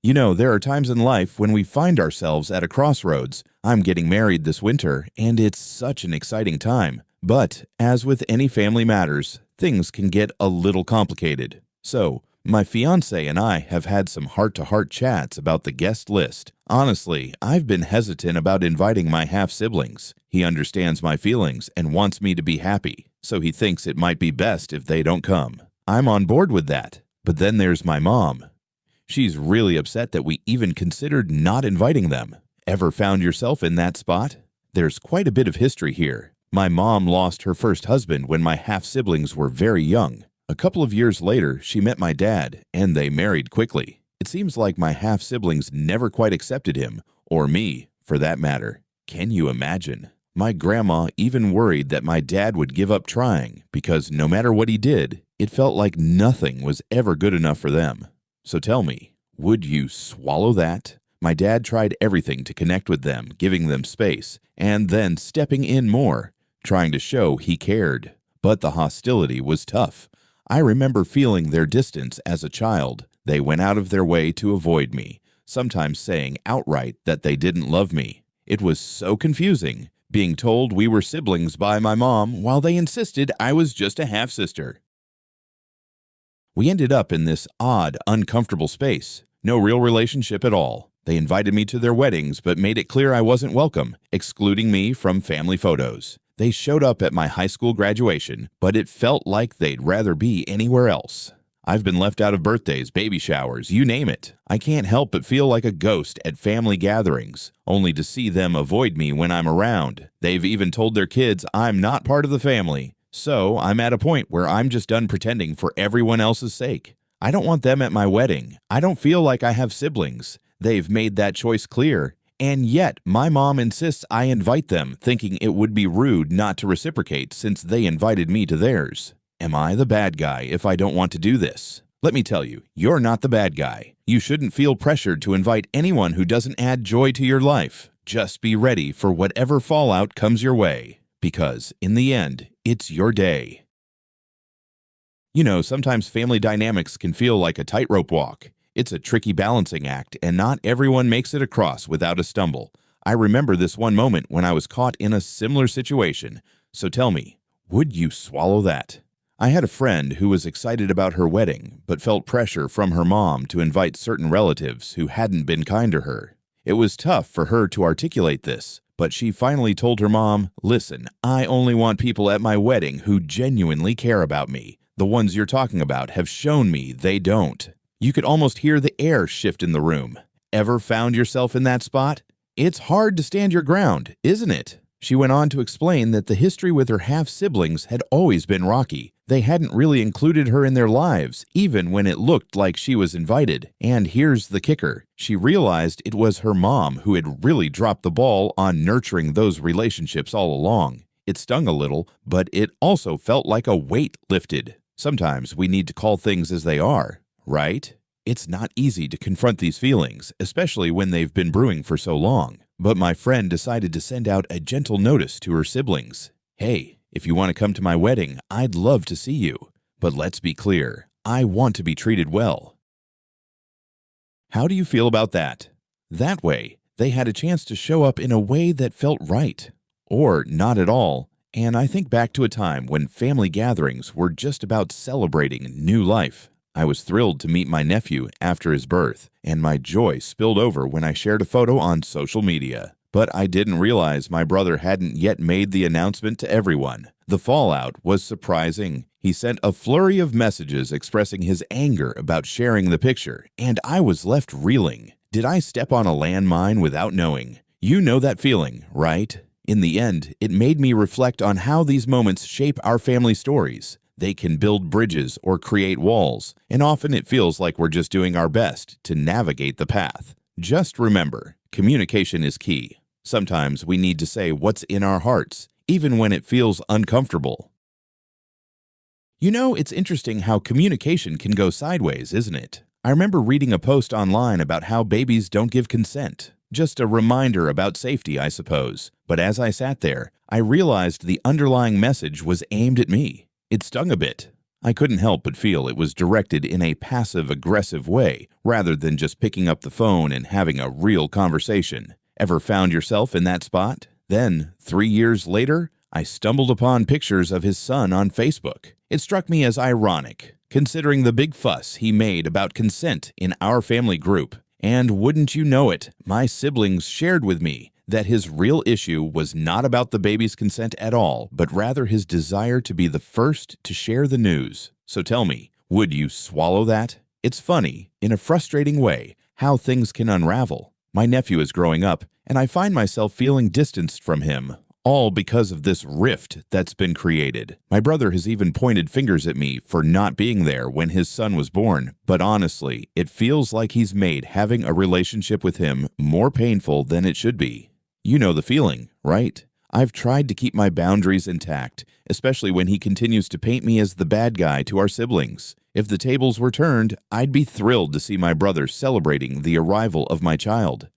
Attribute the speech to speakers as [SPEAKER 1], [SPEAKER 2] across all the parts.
[SPEAKER 1] There are times in life when we find ourselves at a crossroads. I'm getting married this winter, and it's such an exciting time. But, as with any family matters, things can get a little complicated. So, my fiancé and I have had some heart-to-heart chats about the guest list. Honestly, I've been hesitant about inviting my half-siblings. He understands my feelings and wants me to be happy, so he thinks it might be best if they don't come. I'm on board with that. But then there's my mom. She's really upset that we even considered not inviting them. Ever found yourself in that spot? There's quite a bit of history here. My mom lost her first husband when my half-siblings were very young. A couple of years later, she met my dad, and they married quickly. It seems like my half-siblings never quite accepted him, or me, for that matter. Can you imagine? My grandma even worried that my dad would give up trying, because no matter what he did, it felt like nothing was ever good enough for them. So tell me, would you swallow that? My dad tried everything to connect with them, giving them space, and then stepping in more, trying to show he cared. But the hostility was tough. I remember feeling their distance as a child. They went out of their way to avoid me, sometimes saying outright that they didn't love me. It was so confusing, being told we were siblings by my mom while they insisted I was just a half-sister. We ended up in this odd, uncomfortable space. No real relationship at all. They invited me to their weddings but made it clear I wasn't welcome, excluding me from family photos. They showed up at my high school graduation, but it felt like they'd rather be anywhere else. I've been left out of birthdays, baby showers, you name it. I can't help but feel like a ghost at family gatherings, only to see them avoid me when I'm around. They've even told their kids I'm not part of the family. So I'm at a point where I'm just done pretending for everyone else's sake. I don't want them at my wedding. I don't feel like I have siblings. They've made that choice clear. And yet, my mom insists I invite them, thinking it would be rude not to reciprocate since they invited me to theirs. Am I the bad guy if I don't want to do this? Let me tell you, you're not the bad guy. You shouldn't feel pressured to invite anyone who doesn't add joy to your life. Just be ready for whatever fallout comes your way. Because, in the end, it's your day. Sometimes family dynamics can feel like a tightrope walk. It's a tricky balancing act, and not everyone makes it across without a stumble. I remember this one moment when I was caught in a similar situation. So tell me, would you swallow that? I had a friend who was excited about her wedding, but felt pressure from her mom to invite certain relatives who hadn't been kind to her. It was tough for her to articulate this. But she finally told her mom, "Listen, I only want people at my wedding who genuinely care about me. The ones you're talking about have shown me they don't." You could almost hear the air shift in the room. Ever found yourself in that spot? It's hard to stand your ground, isn't it? She went on to explain that the history with her half-siblings had always been rocky. They hadn't really included her in their lives, even when it looked like she was invited. And here's the kicker. She realized it was her mom who had really dropped the ball on nurturing those relationships all along. It stung a little, but it also felt like a weight lifted. Sometimes we need to call things as they are, right? It's not easy to confront these feelings, especially when they've been brewing for so long. But my friend decided to send out a gentle notice to her siblings. "Hey, if you want to come to my wedding, I'd love to see you. But let's be clear, I want to be treated well." How do you feel about that? That way, they had a chance to show up in a way that felt right. Or not at all. And I think back to a time when family gatherings were just about celebrating new life. I was thrilled to meet my nephew after his birth, and my joy spilled over when I shared a photo on social media. But I didn't realize my brother hadn't yet made the announcement to everyone. The fallout was surprising. He sent a flurry of messages expressing his anger about sharing the picture, and I was left reeling. Did I step on a landmine without knowing? You know that feeling, right? In the end, it made me reflect on how these moments shape our family stories. They can build bridges or create walls, and often it feels like we're just doing our best to navigate the path. Just remember, communication is key. Sometimes we need to say what's in our hearts, even when it feels uncomfortable. It's interesting how communication can go sideways, isn't it? I remember reading a post online about how babies don't give consent. Just a reminder about safety, I suppose. But as I sat there, I realized the underlying message was aimed at me. It stung a bit. I couldn't help but feel it was directed in a passive-aggressive way rather than just picking up the phone and having a real conversation. Ever found yourself in that spot? Then, 3 years later, I stumbled upon pictures of his son on Facebook. It struck me as ironic, considering the big fuss he made about consent in our family group. And wouldn't you know it, my siblings shared with me that his real issue was not about the baby's consent at all, but rather his desire to be the first to share the news. So tell me, would you swallow that? It's funny, in a frustrating way, how things can unravel. My nephew is growing up, and I find myself feeling distanced from him, all because of this rift that's been created. My brother has even pointed fingers at me for not being there when his son was born, but honestly, it feels like he's made having a relationship with him more painful than it should be. You know the feeling, right? I've tried to keep my boundaries intact, especially when he continues to paint me as the bad guy to our siblings. If the tables were turned, I'd be thrilled to see my brother celebrating the arrival of my child.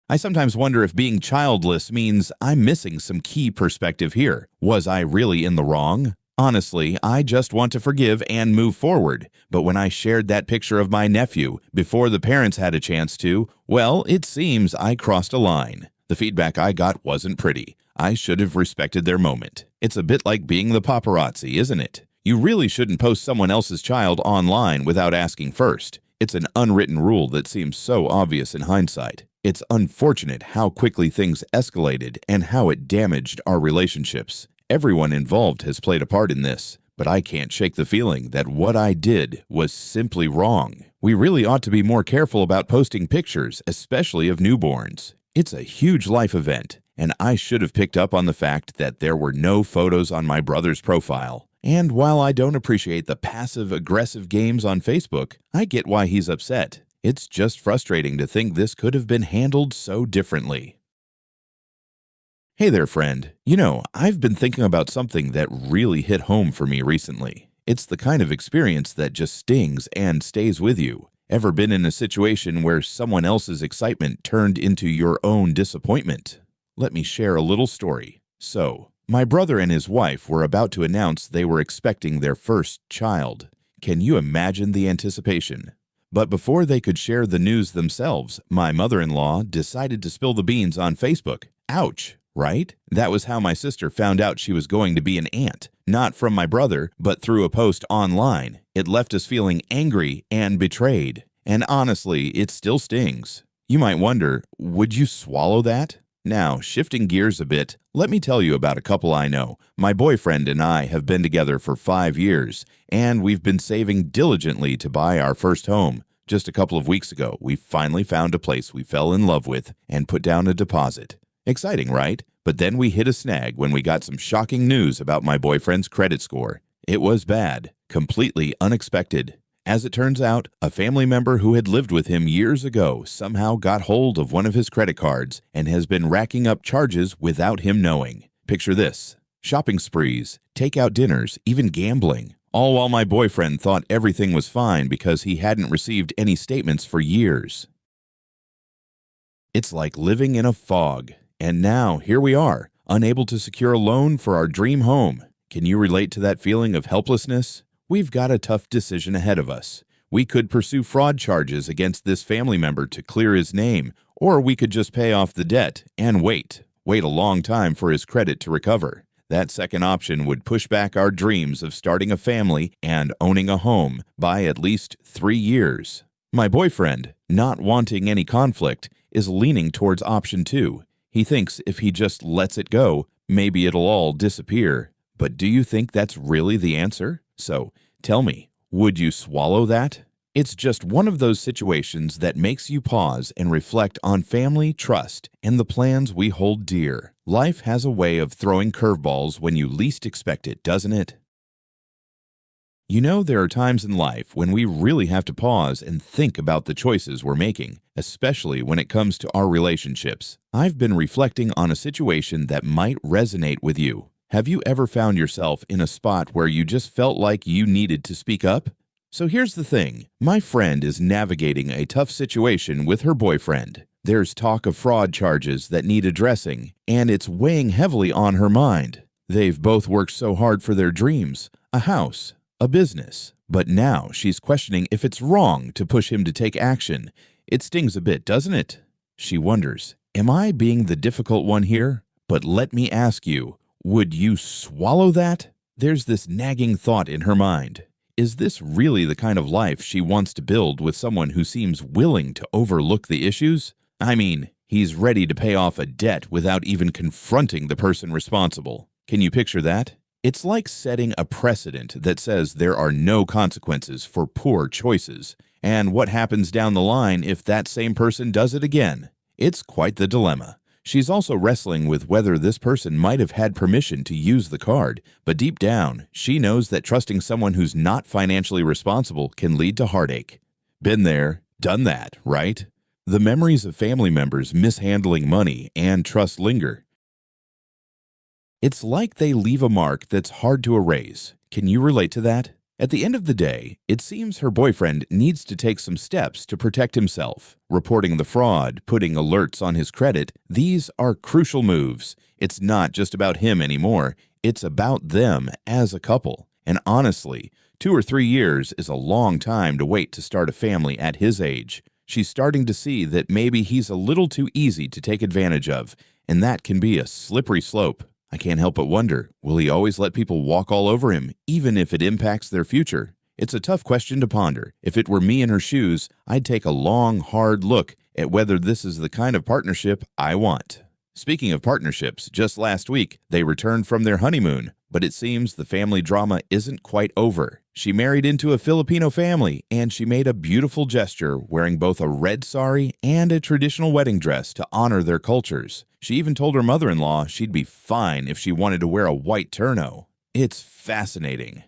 [SPEAKER 1] I sometimes wonder if being childless means I'm missing some key perspective here. Was I really in the wrong? Honestly, I just want to forgive and move forward. But when I shared that picture of my nephew before the parents had a chance to, well, it seems I crossed a line. The feedback I got wasn't pretty. I should have respected their moment. It's a bit like being the paparazzi, isn't it? You really shouldn't post someone else's child online without asking first. It's an unwritten rule that seems so obvious in hindsight. It's unfortunate how quickly things escalated and how it damaged our relationships. Everyone involved has played a part in this, but I can't shake the feeling that what I did was simply wrong. We really ought to be more careful about posting pictures, especially of newborns. It's a huge life event, and I should have picked up on the fact that there were no photos on my brother's profile. And while I don't appreciate the passive-aggressive games on Facebook, I get why he's upset. It's just frustrating to think this could have been handled so differently. Hey there, friend. You know, I've been thinking about something that really hit home for me recently. It's the kind of experience that just stings and stays with you. Ever been in a situation where someone else's excitement turned into your own disappointment? Let me share a little story. My brother and his wife were about to announce they were expecting their first child. Can you imagine the anticipation? But before they could share the news themselves, my mother-in-law decided to spill the beans on Facebook. Ouch, right? That was how my sister found out she was going to be an aunt. Not from my brother, but through a post online. It left us feeling angry and betrayed. And honestly, it still stings. You might wonder, would you swallow that? Now, shifting gears a bit, let me tell you about a couple I know. My boyfriend and I have been together for 5 years, and we've been saving diligently to buy our first home. Just a couple of weeks ago, we finally found a place we fell in love with and put down a deposit. Exciting, right? But then we hit a snag when we got some shocking news about my boyfriend's credit score. It was bad, completely unexpected. As it turns out, a family member who had lived with him years ago somehow got hold of one of his credit cards and has been racking up charges without him knowing. Picture this: shopping sprees, takeout dinners, even gambling. All while my boyfriend thought everything was fine because he hadn't received any statements for years. It's like living in a fog. And now, here we are, unable to secure a loan for our dream home. Can you relate to that feeling of helplessness? We've got a tough decision ahead of us. We could pursue fraud charges against this family member to clear his name, or we could just pay off the debt and wait a long time for his credit to recover. That second option would push back our dreams of starting a family and owning a home by at least 3 years. My boyfriend, not wanting any conflict, is leaning towards option 2. He thinks if he just lets it go, maybe it'll all disappear. But do you think that's really the answer? So, tell me, would you swallow that? It's just one of those situations that makes you pause and reflect on family, trust, and the plans we hold dear. Life has a way of throwing curveballs when you least expect it, doesn't it? You know, there are times in life when we really have to pause and think about the choices we're making, especially when it comes to our relationships. I've been reflecting on a situation that might resonate with you. Have you ever found yourself in a spot where you just felt like you needed to speak up? So here's the thing. My friend is navigating a tough situation with her boyfriend. There's talk of fraud charges that need addressing, and it's weighing heavily on her mind. They've both worked so hard for their dreams, a house, a business. But now she's questioning if it's wrong to push him to take action. It stings a bit, doesn't it? She wonders, am I being the difficult one here? But let me ask you, would you swallow that? There's this nagging thought in her mind. Is this really the kind of life she wants to build with someone who seems willing to overlook the issues? I mean, he's ready to pay off a debt without even confronting the person responsible. Can you picture that? It's like setting a precedent that says there are no consequences for poor choices. And what happens down the line if that same person does it again? It's quite the dilemma. She's also wrestling with whether this person might have had permission to use the card, but deep down, she knows that trusting someone who's not financially responsible can lead to heartache. Been there, done that, right? The memories of family members mishandling money and trust linger. It's like they leave a mark that's hard to erase. Can you relate to that? At the end of the day, it seems her boyfriend needs to take some steps to protect himself. Reporting the fraud, putting alerts on his credit, these are crucial moves. It's not just about him anymore, it's about them as a couple. And honestly, 2 or 3 years is a long time to wait to start a family at his age. She's starting to see that maybe he's a little too easy to take advantage of, and that can be a slippery slope. I can't help but wonder, will he always let people walk all over him, even if it impacts their future? It's a tough question to ponder. If it were me in her shoes, I'd take a long, hard look at whether this is the kind of partnership I want. Speaking of partnerships, just last week, they returned from their honeymoon, but it seems the family drama isn't quite over. She married into a Filipino family, and she made a beautiful gesture wearing both a red sari and a traditional wedding dress to honor their cultures. She even told her mother-in-law she'd be fine if she wanted to wear a white terno. It's fascinating.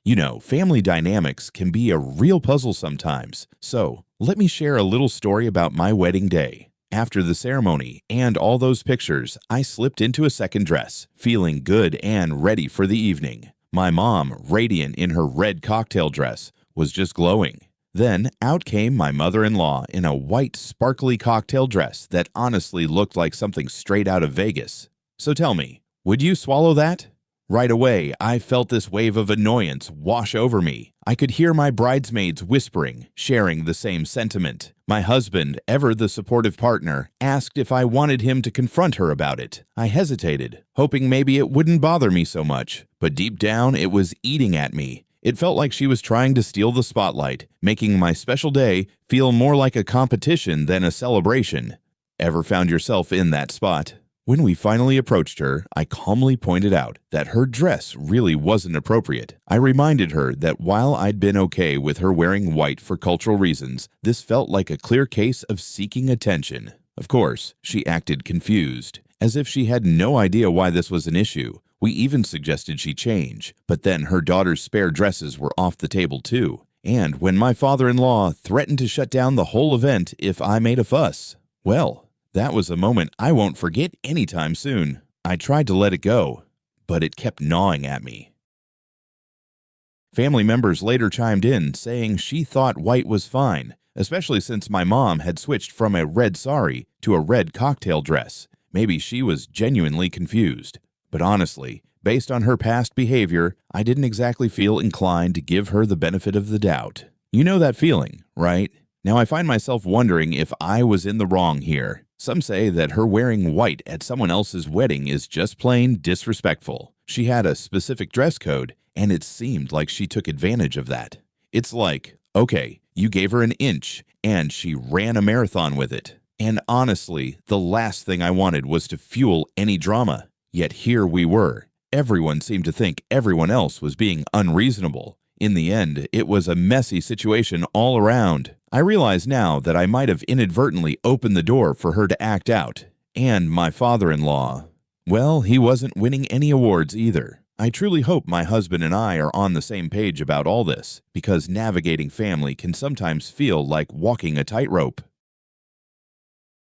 [SPEAKER 1] You know, family dynamics can be a real puzzle sometimes, so let me share a little story about my wedding day. After the ceremony and all those pictures, I slipped into a second dress, feeling good and ready for the evening. My mom, radiant in her red cocktail dress, was just glowing. Then out came my mother-in-law in a white sparkly cocktail dress that honestly looked like something straight out of Vegas. So tell me, would you swallow that? Right away, I felt this wave of annoyance wash over me. I could hear my bridesmaids whispering, sharing the same sentiment. My husband, ever the supportive partner, asked if I wanted him to confront her about it. I hesitated, hoping maybe it wouldn't bother me so much, but deep down it was eating at me. It felt like she was trying to steal the spotlight, making my special day feel more like a competition than a celebration. Ever found yourself in that spot? When we finally approached her, I calmly pointed out that her dress really wasn't appropriate. I reminded her that while I'd been okay with her wearing white for cultural reasons, this felt like a clear case of seeking attention. Of course, she acted confused, as if she had no idea why this was an issue. We even suggested she change, but then her daughter's spare dresses were off the table too. And when my father-in-law threatened to shut down the whole event if I made a fuss, well, that was a moment I won't forget anytime soon. I tried to let it go, but it kept gnawing at me. Family members later chimed in, saying she thought white was fine, especially since my mom had switched from a red sari to a red cocktail dress. Maybe she was genuinely confused. But honestly, based on her past behavior, I didn't exactly feel inclined to give her the benefit of the doubt. You know that feeling, right? Now I find myself wondering if I was in the wrong here. Some say that her wearing white at someone else's wedding is just plain disrespectful. She had a specific dress code, and it seemed like she took advantage of that. It's like, okay, you gave her an inch, and she ran a marathon with it. And honestly, the last thing I wanted was to fuel any drama. Yet here we were. Everyone seemed to think everyone else was being unreasonable. In the end, it was a messy situation all around. I realize now that I might have inadvertently opened the door for her to act out. And my father-in-law, well, he wasn't winning any awards either. I truly hope my husband and I are on the same page about all this, because navigating family can sometimes feel like walking a tightrope.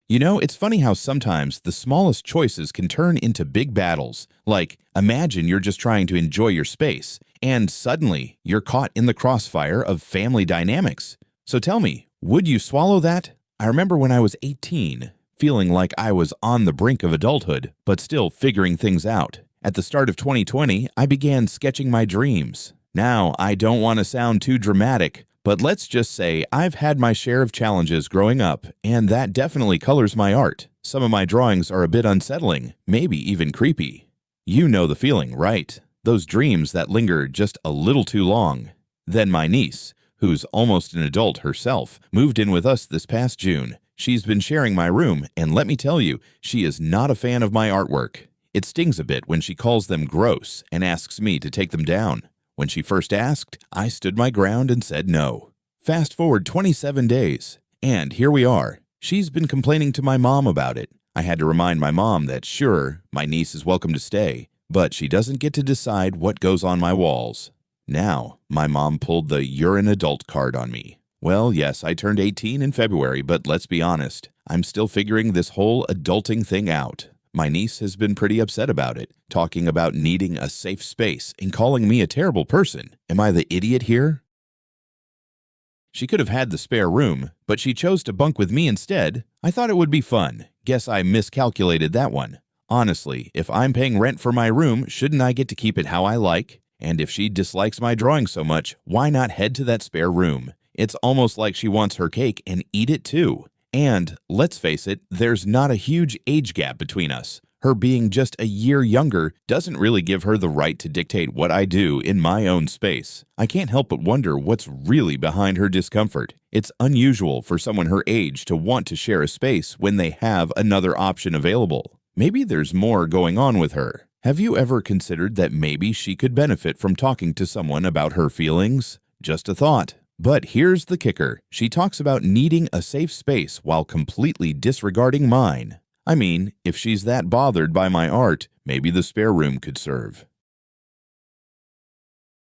[SPEAKER 1] You know, it's funny how sometimes the smallest choices can turn into big battles. Like, imagine you're just trying to enjoy your space, and suddenly you're caught in the crossfire of family dynamics. So tell me, would you swallow that? I remember when I was 18, feeling like I was on the brink of adulthood, but still figuring things out. At the start of 2020, I began sketching my dreams. Now, I don't want to sound too dramatic, but let's just say I've had my share of challenges growing up, and that definitely colors my art. Some of my drawings are a bit unsettling, maybe even creepy. You know the feeling, right? Those dreams that linger just a little too long. Then my niece, who's almost an adult herself, moved in with us this past June. She's been sharing my room, and let me tell you, she is not a fan of my artwork. It stings a bit when she calls them gross and asks me to take them down. When she first asked, I stood my ground and said no. Fast forward 27 days, and here we are. She's been complaining to my mom about it. I had to remind my mom that sure, my niece is welcome to stay, but she doesn't get to decide what goes on my walls. Now, my mom pulled the "you're an adult" card on me. Well, yes, I turned 18 in February, but let's be honest, I'm still figuring this whole adulting thing out. My niece has been pretty upset about it, talking about needing a safe space and calling me a terrible person. Am I the idiot here? She could have had the spare room, but she chose to bunk with me instead. I thought it would be fun. Guess I miscalculated that one. Honestly, if I'm paying rent for my room, shouldn't I get to keep it how I like? And if she dislikes my drawing so much, why not head to that spare room? It's almost like she wants her cake and eat it too. And, let's face it, there's not a huge age gap between us. Her being just a year younger doesn't really give her the right to dictate what I do in my own space. I can't help but wonder what's really behind her discomfort. It's unusual for someone her age to want to share a space when they have another option available. Maybe there's more going on with her. Have you ever considered that maybe she could benefit from talking to someone about her feelings? Just a thought. But here's the kicker. She talks about needing a safe space while completely disregarding mine. I mean, if she's that bothered by my art, maybe the spare room could serve.